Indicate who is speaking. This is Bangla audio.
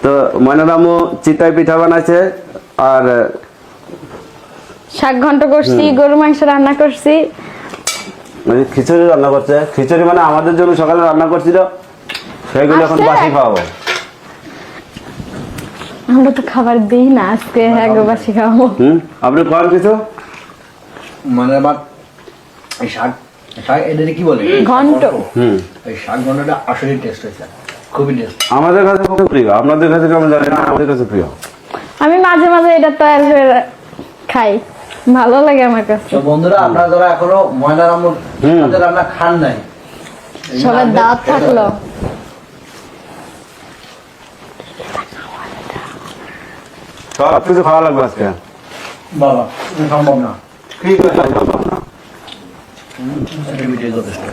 Speaker 1: তো ময়নারামু চিতাই পিঠা বানাইছে আর
Speaker 2: শাক ঘন্ট করছি, গরু মাংস রান্না করছি,
Speaker 1: খিচুড়ি রান্না করছে। খিচুড়ি মানে আমাদের জন্য সকালে রান্না করছিল, সেগুলো এখন বাসি খাওয়াবো।
Speaker 2: আমরা তো খাবার দিই না আজকে, হ্যাঁ গো বাসি খাওয়াবো।
Speaker 1: আপনি খান কিছু
Speaker 3: মানে আবার এই শাক শাক এদের কি বলে
Speaker 2: ঘন্ট।
Speaker 3: এই শাক ঘন্টটা আসলে টেস্ট হয়েছে, খুবই টেস্ট।
Speaker 1: আমাদের কাছে খুব প্রিয়, আপনাদের কাছে কেমন জানি না, আমাদের কাছে প্রিয়।
Speaker 2: আমি মাঝে মাঝে এটা তৈরি করে খাই, ভালো লাগে আমার কাছে।
Speaker 3: তো বন্ধুরা, আপনারা যারা এখনো ময়নারামুর হাতের রান্না খান নাই,
Speaker 2: সবার দাওয়াত থাকলো।
Speaker 1: সব কিছু খাওয়া লাগবে আজকে
Speaker 3: বাবা সম্ভব না,
Speaker 1: কি করে
Speaker 3: এটা যথেষ্ট।